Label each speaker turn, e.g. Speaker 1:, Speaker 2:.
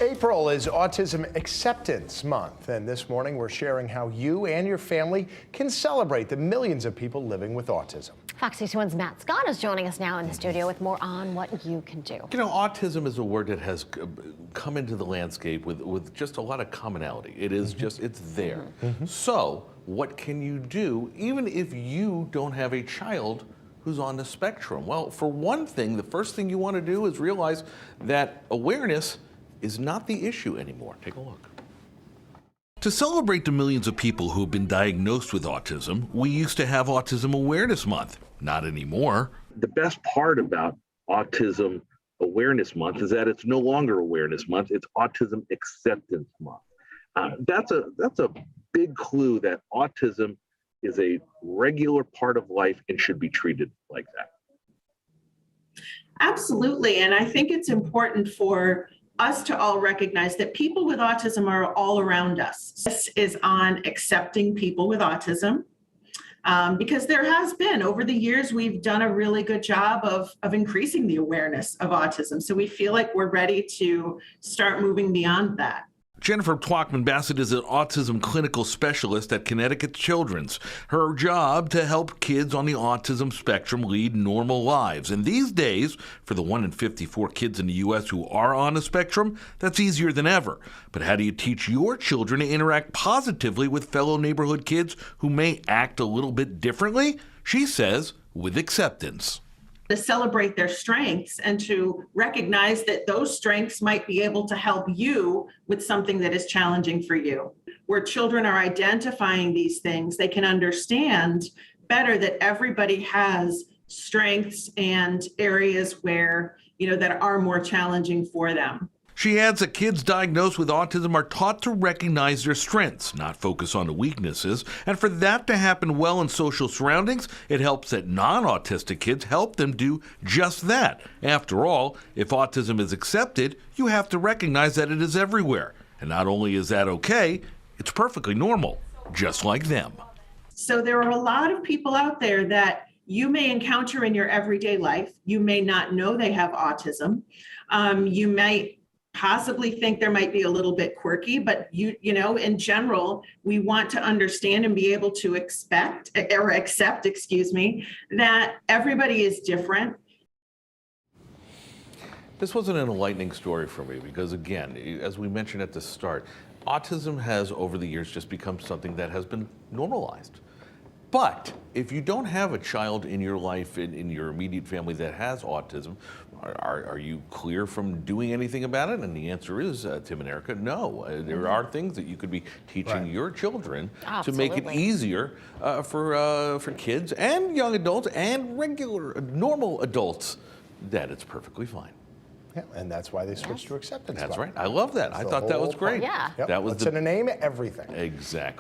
Speaker 1: April is Autism Acceptance Month, and this morning we're sharing how you and your family can celebrate the millions of people living with autism.
Speaker 2: Fox News 1's Matt Scott is joining us now in the studio with more on what you can do.
Speaker 3: You know, autism is a word that has come into the landscape with just a lot of commonality. It is just, it's there. So, what can you do even if you don't have a child who's on the spectrum? Well, for one thing, the first thing you want to do is realize that awareness is not the issue anymore. Take a look. To celebrate the millions of people who have been diagnosed with autism, we used to have Autism Awareness Month. Not anymore.
Speaker 4: The best part about Autism Awareness Month is that it's no longer Awareness Month, it's Autism Acceptance Month. That's a big clue that autism is a regular part of life and should be treated like that.
Speaker 5: Absolutely, and I think it's important for us to all recognize that people with autism are all around us. This is on accepting people with autism because there has been, over the years, we've done a really good job of increasing the awareness of autism. So we feel like we're ready to start moving beyond that.
Speaker 3: Jennifer Twackman-Bassett is an autism clinical specialist at Connecticut Children's. Her job to help kids on the autism spectrum lead normal lives. And these days, for the 1 in 54 kids in the U.S. who are on the spectrum, that's easier than ever. But how do you teach your children to interact positively with fellow neighborhood kids who may act a little bit differently? She says, with acceptance.
Speaker 5: To celebrate their strengths and to recognize that those strengths might be able to help you with something that is challenging for you. Where children are identifying these things, they can understand better that everybody has strengths and areas where, that are more challenging for them.
Speaker 3: She adds that kids diagnosed with autism are taught to recognize their strengths, not focus on the weaknesses. And for that to happen well in social surroundings, it helps that non-autistic kids help them do just that. After all, if autism is accepted, you have to recognize that it is everywhere. And not only is that okay, it's perfectly normal, just like them.
Speaker 5: So there are a lot of people out there that you may encounter in your everyday life. You may not know they have autism. You might possibly think there might be a little bit quirky, but in general, we want to understand and be able to accept, that everybody is different.
Speaker 3: This wasn't an enlightening story for me because, again, as we mentioned at the start, autism has over the years just become something that has been normalized. But if you don't have a child in your life, in your immediate family that has autism, are you clear from doing anything about it? And the answer is, Tim and Erica, no. There are things that you could be teaching your children to make it easier for kids and young adults and normal adults that it's perfectly fine.
Speaker 1: Yeah, and that's why they switched to acceptance.
Speaker 3: That's right. I love that. I thought that was great.
Speaker 2: Yeah.
Speaker 1: Yep.
Speaker 3: That was
Speaker 1: What's in a name? Everything.
Speaker 3: Exactly.